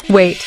Wait.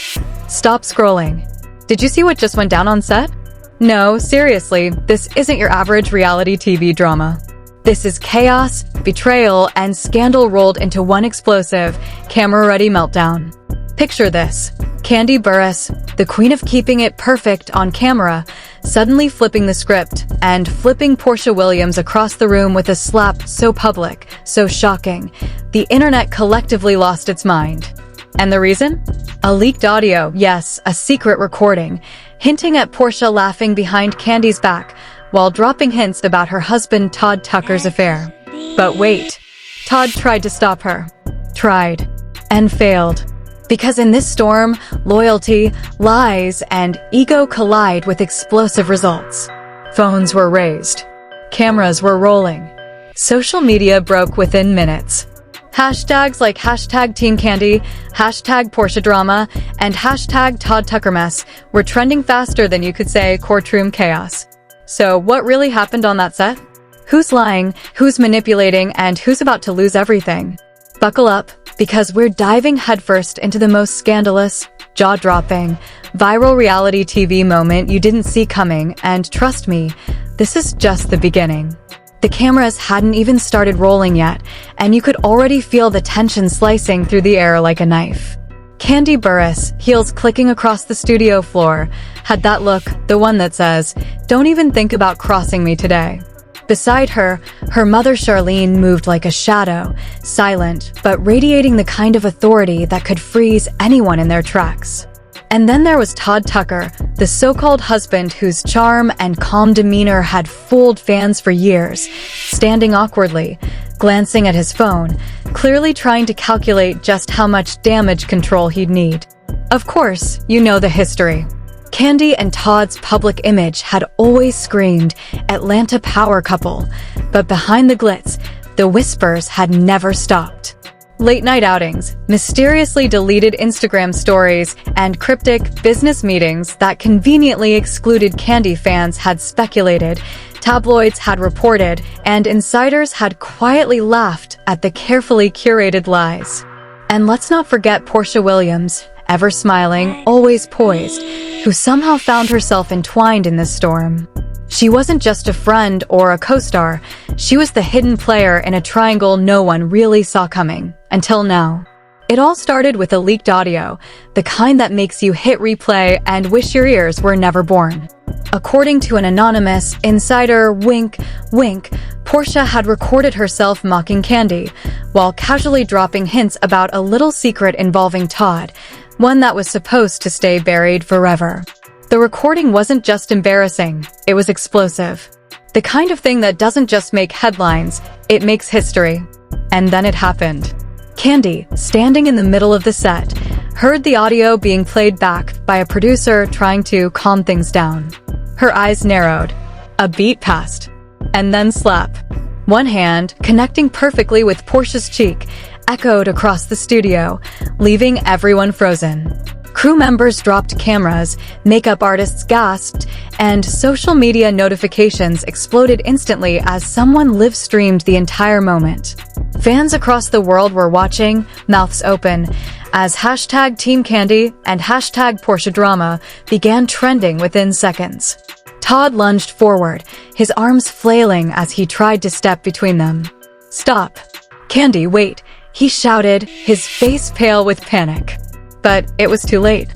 Stop scrolling. Did you see what just went down on set? No, seriously, this isn't your average reality TV drama. This is chaos, betrayal, and scandal rolled into one explosive, camera-ready meltdown. Picture this. Kandi Burruss, the queen of keeping it perfect on camera, suddenly flipping the script and flipping Porsha Williams across the room with a slap so public, so shocking, the internet collectively lost its mind. And the reason? A leaked audio, yes, a secret recording, hinting at Porsha laughing behind Kandi's back while dropping hints about her husband Todd Tucker's affair. But wait, Todd tried to stop her. Tried. And failed. Because in this storm, loyalty, lies, and ego collide with explosive results. Phones were raised. Cameras were rolling. Social media broke within minutes. Hashtags like hashtag Team Kandi, hashtag Porsha Drama, and hashtag Todd Tucker Mess were trending faster than you could say courtroom chaos. So what really happened on that set? Who's lying, who's manipulating, and who's about to lose everything? Buckle up, because we're diving headfirst into the most scandalous, jaw-dropping, viral reality TV moment you didn't see coming, and trust me, this is just the beginning. The cameras hadn't even started rolling yet, and you could already feel the tension slicing through the air like a knife. Kandi Burruss, heels clicking across the studio floor, had that look, the one that says, "Don't even think about crossing me today." Beside her, her mother Charlene moved like a shadow, silent, but radiating the kind of authority that could freeze anyone in their tracks. And then there was Todd Tucker, the so-called husband whose charm and calm demeanor had fooled fans for years, standing awkwardly, glancing at his phone, clearly trying to calculate just how much damage control he'd need. Of course, you know the history. Kandi and Todd's public image had always screamed Atlanta power couple, but behind the glitz, the whispers had never stopped. Late-night outings, mysteriously deleted Instagram stories, and cryptic business meetings that conveniently excluded Kandi fans had speculated, tabloids had reported, and insiders had quietly laughed at the carefully curated lies. And let's not forget Porsha Williams, ever smiling, always poised, who somehow found herself entwined in this storm. She wasn't just a friend or a co-star, she was the hidden player in a triangle no one really saw coming, until now. It all started with a leaked audio, the kind that makes you hit replay and wish your ears were never born. According to an anonymous insider, wink, wink, Porsha had recorded herself mocking Kandi, while casually dropping hints about a little secret involving Todd, one that was supposed to stay buried forever. The recording wasn't just embarrassing, it was explosive. The kind of thing that doesn't just make headlines, it makes history. And then it happened. Kandi, standing in the middle of the set, heard the audio being played back by a producer trying to calm things down. Her eyes narrowed. A beat passed. And then slap. One hand, connecting perfectly with Porsha's cheek, echoed across the studio, leaving everyone frozen. Crew members dropped cameras, makeup artists gasped, and social media notifications exploded instantly as someone live-streamed the entire moment. Fans across the world were watching, mouths open, as hashtag Team Kandi and hashtag Porsha Drama began trending within seconds. Todd lunged forward, his arms flailing as he tried to step between them. "Stop. Kandi, wait," he shouted, his face pale with panic. But it was too late.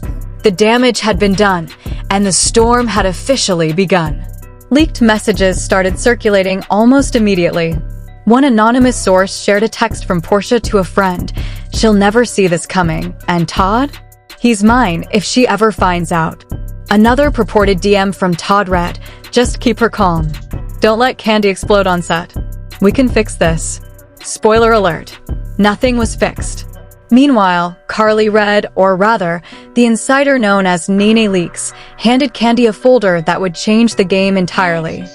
The damage had been done, and the storm had officially begun. Leaked messages started circulating almost immediately. One anonymous source shared a text from Porsha to a friend. "She'll never see this coming. And Todd? He's mine if she ever finds out." Another purported DM from Todd read, "Just keep her calm. Don't let Kandi explode on set. We can fix this." Spoiler alert. Nothing was fixed. Meanwhile, Carly read, or rather, the insider known as Nene Leaks, handed Kandi a folder that would change the game entirely.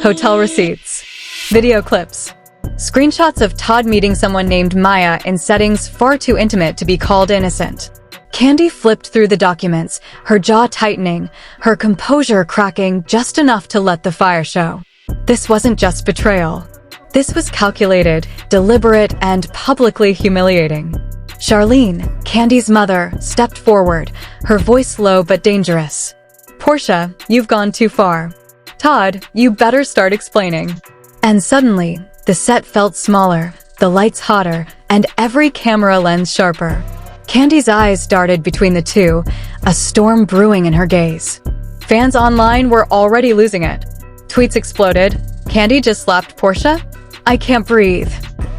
Hotel receipts. Video clips. Screenshots of Todd meeting someone named Maya in settings far too intimate to be called innocent. Kandi flipped through the documents, her jaw tightening, her composure cracking just enough to let the fire show. This wasn't just betrayal. This was calculated, deliberate, and publicly humiliating. Charlene, Kandi's mother stepped forward, her voice low but dangerous. "Porsha, you've gone too far. Todd, you better start explaining." And suddenly, the set felt smaller, the lights hotter, and every camera lens sharper. Kandi's eyes darted between the two, a storm brewing in her gaze. Fans online were already losing it. Tweets exploded. "Kandi just slapped Porsha? I can't breathe.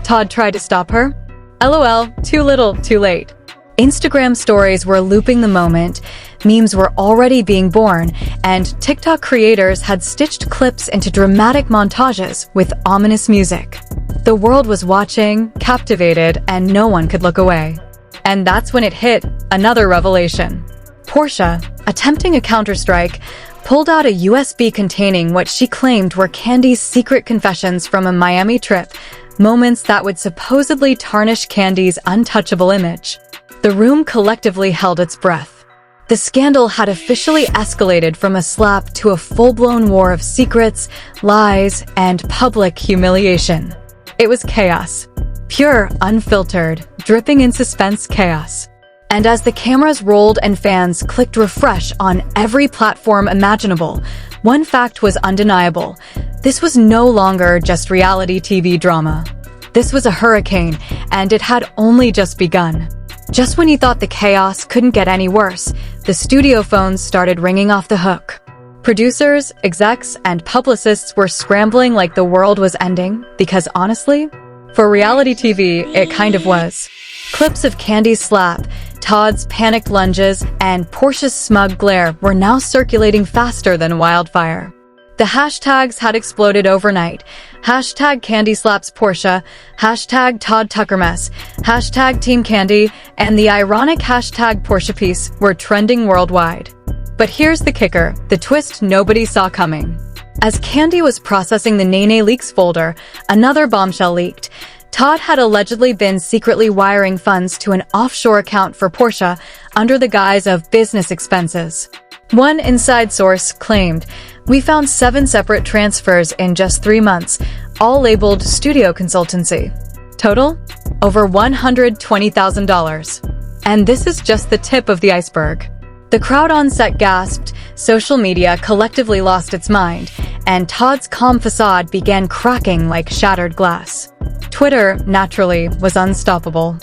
Todd tried to stop her? LOL, too little, too late." Instagram stories were looping the moment, memes were already being born, and TikTok creators had stitched clips into dramatic montages with ominous music. The world was watching, captivated, and no one could look away. And that's when it hit, another revelation. Porsha, attempting a counterstrike, pulled out a USB containing what she claimed were Kandi's secret confessions from a Miami trip, moments that would supposedly tarnish Kandi's untouchable image. The room collectively held its breath. The scandal had officially escalated from a slap to a full-blown war of secrets, lies, and public humiliation. It was chaos. Pure, unfiltered, dripping in suspense chaos. And as the cameras rolled and fans clicked refresh on every platform imaginable, one fact was undeniable. This was no longer just reality TV drama. This was a hurricane, and it had only just begun. Just when you thought the chaos couldn't get any worse, the studio phones started ringing off the hook. Producers, execs, and publicists were scrambling like the world was ending, because honestly, for reality TV, it kind of was. Clips of Kandi's slap, Todd's panicked lunges, and Porsha's smug glare were now circulating faster than wildfire. The hashtags had exploded overnight. Hashtag Kandi slaps Porsha, hashtag Todd Tucker mess, hashtag Team Kandi, and the ironic hashtag Porsha piece were trending worldwide. But here's the kicker, the twist nobody saw coming. As Kandi was processing the Nene Leaks folder, another bombshell leaked. Todd had allegedly been secretly wiring funds to an offshore account for Porsha under the guise of business expenses. One inside source claimed, "We found 7 separate transfers in just 3 months, all labeled studio consultancy. Total? Over $120,000. And this is just the tip of the iceberg." The crowd on set gasped, social media collectively lost its mind, and Todd's calm facade began cracking like shattered glass. Twitter, naturally, was unstoppable.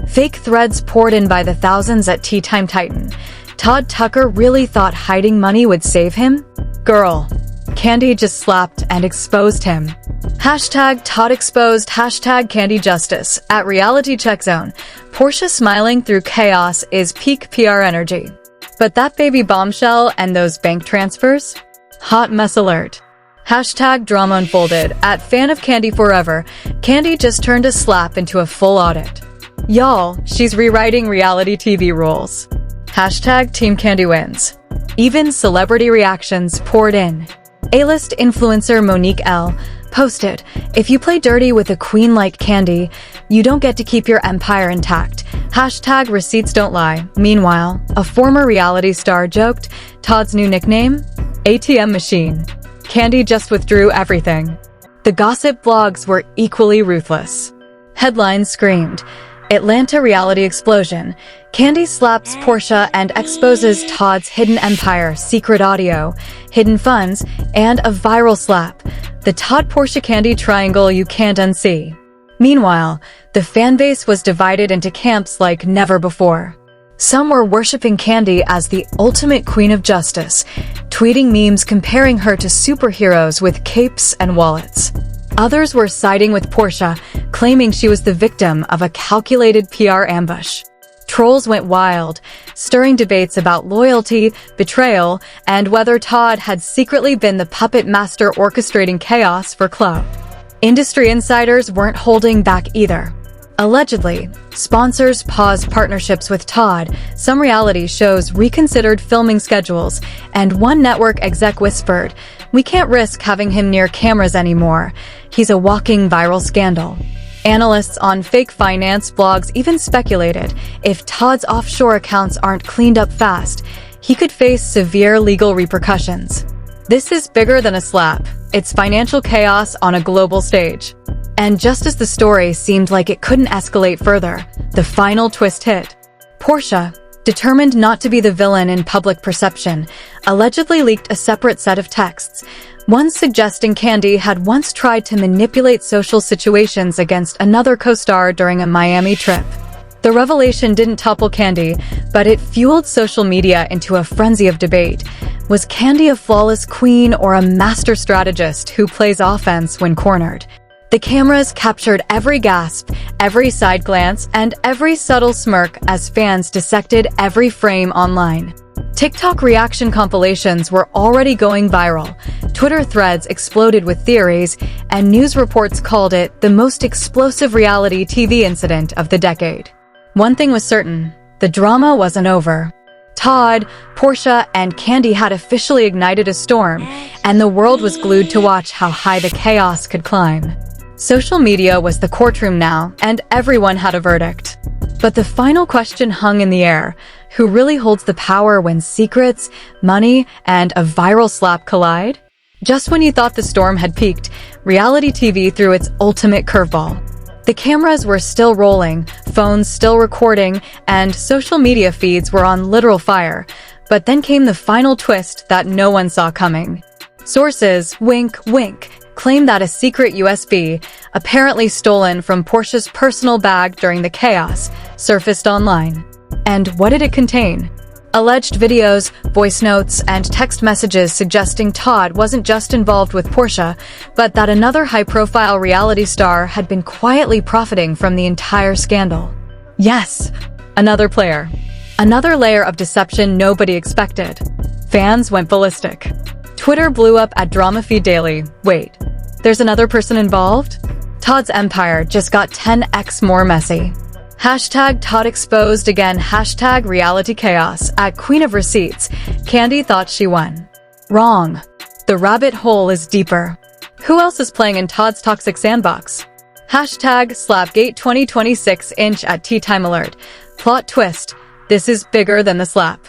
Fake threads poured in by the thousands at Tea Time Titan. Todd Tucker really thought hiding money would save him? Girl. Kandi just slapped and exposed him. Hashtag Todd exposed, hashtag Kandi justice. At Reality Check Zone, Porsha smiling through chaos is peak PR energy. But that baby bombshell and those bank transfers? Hot mess alert. Hashtag drama unfolded. At Fan of Kandi Forever, Kandi just turned a slap into a full audit. Y'all, she's rewriting reality TV rules. Hashtag Team Kandi wins. Even celebrity reactions poured in. A-list influencer Monique L. posted, "If you play dirty with a queen like Kandi, you don't get to keep your empire intact. Hashtag receipts don't lie." Meanwhile, a former reality star joked, Todd's new nickname? ATM machine. Kandi just withdrew everything. The gossip blogs were equally ruthless. Headlines screamed, Atlanta reality explosion. Kandi slaps Porsha and exposes Todd's hidden empire, secret audio, hidden funds, and a viral slap. The Todd-Porsha-Kandi triangle you can't unsee. Meanwhile, the fanbase was divided into camps like never before. Some were worshipping Kandi as the ultimate queen of justice, tweeting memes comparing her to superheroes with capes and wallets. Others were siding with Porsha, claiming she was the victim of a calculated PR ambush. Trolls went wild, stirring debates about loyalty, betrayal, and whether Todd had secretly been the puppet master orchestrating chaos for clout. Industry insiders weren't holding back either. Allegedly, sponsors paused partnerships with Todd, some reality shows reconsidered filming schedules, and one network exec whispered, "We can't risk having him near cameras anymore. He's a walking viral scandal." Analysts on fake finance blogs even speculated if Todd's offshore accounts aren't cleaned up fast, he could face severe legal repercussions. This is bigger than a slap. It's financial chaos on a global stage. And just as the story seemed like it couldn't escalate further, the final twist hit. Porsha, determined not to be the villain in public perception, allegedly leaked a separate set of texts, one suggesting Kandi had once tried to manipulate social situations against another co-star during a Miami trip. The revelation didn't topple Kandi, but it fueled social media into a frenzy of debate. Was Kandi a flawless queen or a master strategist who plays offense when cornered? The cameras captured every gasp, every side glance, and every subtle smirk as fans dissected every frame online. TikTok reaction compilations were already going viral. Twitter threads exploded with theories, and news reports called it the most explosive reality TV incident of the decade. One thing was certain, the drama wasn't over. Todd, Porsha, and Kandi had officially ignited a storm, and the world was glued to watch how high the chaos could climb. Social media was the courtroom now, and everyone had a verdict. But the final question hung in the air. Who really holds the power when secrets, money, and a viral slap collide? Just when you thought the storm had peaked, reality TV threw its ultimate curveball. The cameras were still rolling, phones still recording, and social media feeds were on literal fire. But then came the final twist that no one saw coming. Sources, wink, wink, claim that a secret USB, apparently stolen from Porsha's personal bag during the chaos, surfaced online. And what did it contain? Alleged videos, voice notes, and text messages suggesting Todd wasn't just involved with Porsha, but that another high-profile reality star had been quietly profiting from the entire scandal. Yes, another player. Another layer of deception nobody expected. Fans went ballistic. Twitter blew up at Drama Feed Daily. Wait, there's another person involved? Todd's empire just got 10x more messy. Hashtag Todd exposed again. Hashtag reality chaos. At Queen of Receipts, Kandi thought she won. Wrong. The rabbit hole is deeper. Who else is playing in Todd's toxic sandbox? Hashtag Slapgate 2026 at Tea Time Alert. Plot twist. This is bigger than the slap.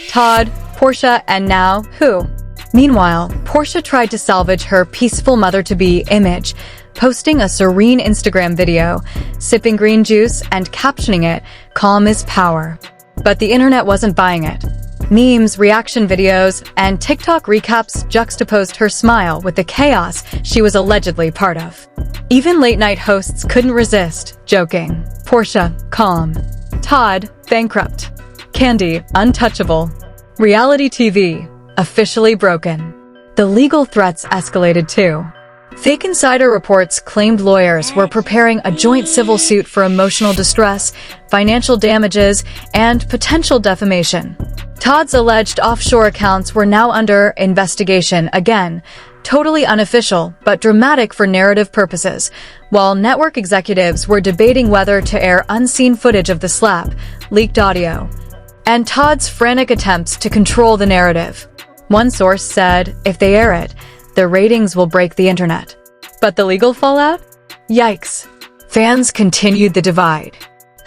Todd, Porsha, and now who? Meanwhile, Porsha tried to salvage her peaceful mother-to-be image, posting a serene Instagram video, sipping green juice, and captioning it, "Calm is power." But the internet wasn't buying it. Memes, reaction videos, and TikTok recaps juxtaposed her smile with the chaos she was allegedly part of. Even late-night hosts couldn't resist, joking. Porsha, calm. Todd, bankrupt. Kandi, untouchable. Reality TV, officially broken. The legal threats escalated too. Fake insider reports claimed lawyers were preparing a joint civil suit for emotional distress, financial damages, and potential defamation. Todd's alleged offshore accounts were now under investigation again, totally unofficial but dramatic for narrative purposes, while network executives were debating whether to air unseen footage of the slap, leaked audio, and Todd's frantic attempts to control the narrative. One source said, if they air it, the ratings will break the internet. But the legal fallout? Yikes. Fans continued the divide.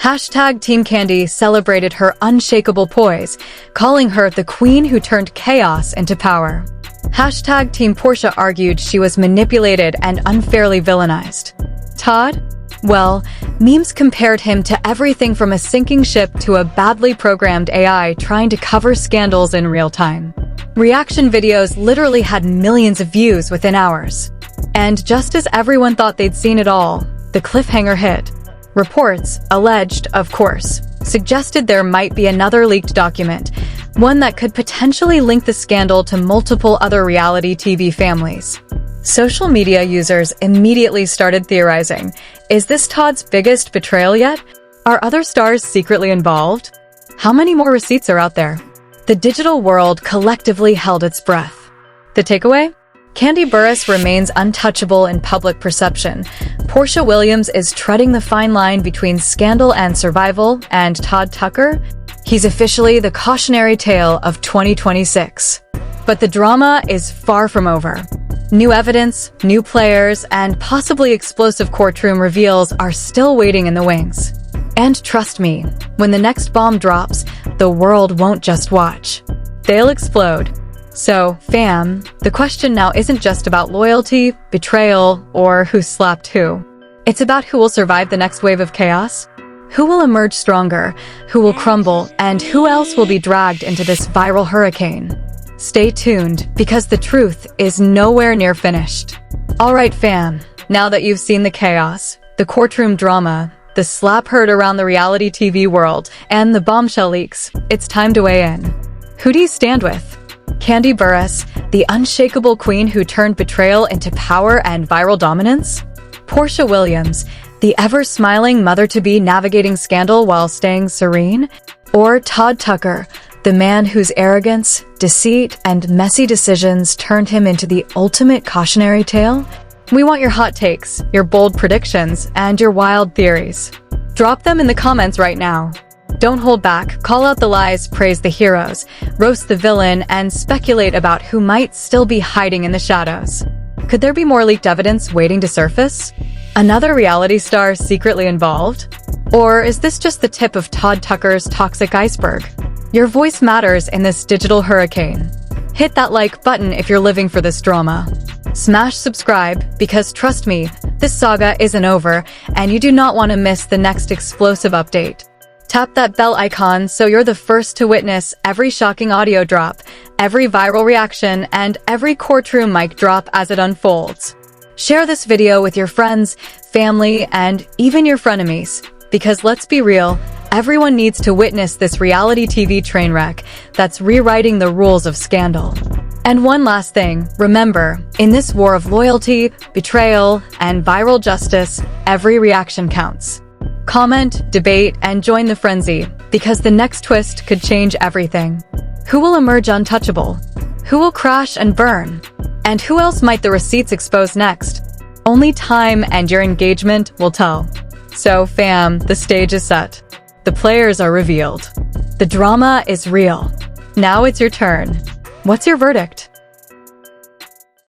Hashtag Team Kandi celebrated her unshakable poise, calling her the queen who turned chaos into power. Hashtag Team Porsha argued she was manipulated and unfairly villainized. Todd? Well, memes compared him to everything from a sinking ship to a badly programmed AI trying to cover scandals in real time. Reaction videos literally had millions of views within hours. And just as everyone thought they'd seen it all, the cliffhanger hit. Reports, alleged, of course, suggested there might be another leaked document, one that could potentially link the scandal to multiple other reality TV families. Social media users immediately started theorizing, is this Todd's biggest betrayal yet? Are other stars secretly involved? How many more receipts are out there? The digital world collectively held its breath. The takeaway? Kandi Burruss remains untouchable in public perception. Porsha Williams is treading the fine line between scandal and survival, and Todd Tucker? He's officially the cautionary tale of 2026. But the drama is far from over. New evidence, new players, and possibly explosive courtroom reveals are still waiting in the wings. And trust me, when the next bomb drops, the world won't just watch. They'll explode. So, fam, the question now isn't just about loyalty, betrayal, or who slapped who. It's about who will survive the next wave of chaos. Who will emerge stronger? Who will crumble? And who else will be dragged into this viral hurricane? Stay tuned, because the truth is nowhere near finished. Alright fam, now that you've seen the chaos, the courtroom drama, the slap heard around the reality TV world, and the bombshell leaks, it's time to weigh in. Who do you stand with? Kandi, the unshakable queen who turned betrayal into power and viral dominance? Porsha Williams, the ever-smiling mother-to-be navigating scandal while staying serene? Or Todd Tucker, the man whose arrogance, deceit, and messy decisions turned him into the ultimate cautionary tale? We want your hot takes, your bold predictions, and your wild theories. Drop them in the comments right now. Don't hold back, call out the lies, praise the heroes, roast the villain, and speculate about who might still be hiding in the shadows. Could there be more leaked evidence waiting to surface? Another reality star secretly involved? Or is this just the tip of Todd Tucker's toxic iceberg? Your voice matters in this digital hurricane. Hit that like button if you're living for this drama. Smash subscribe, because trust me, this saga isn't over, and you do not want to miss the next explosive update. Tap that bell icon so you're the first to witness every shocking audio drop, every viral reaction, and every courtroom mic drop as it unfolds. Share this video with your friends, family, and even your frenemies, because let's be real, everyone needs to witness this reality TV train wreck that's rewriting the rules of scandal. And one last thing, remember, in this war of loyalty, betrayal, and viral justice, every reaction counts. Comment, debate, and join the frenzy, because the next twist could change everything. Who will emerge untouchable? Who will crash and burn? And who else might the receipts expose next? Only time and your engagement will tell. So fam, the stage is set. The players are revealed. The drama is real. Now it's your turn. What's your verdict?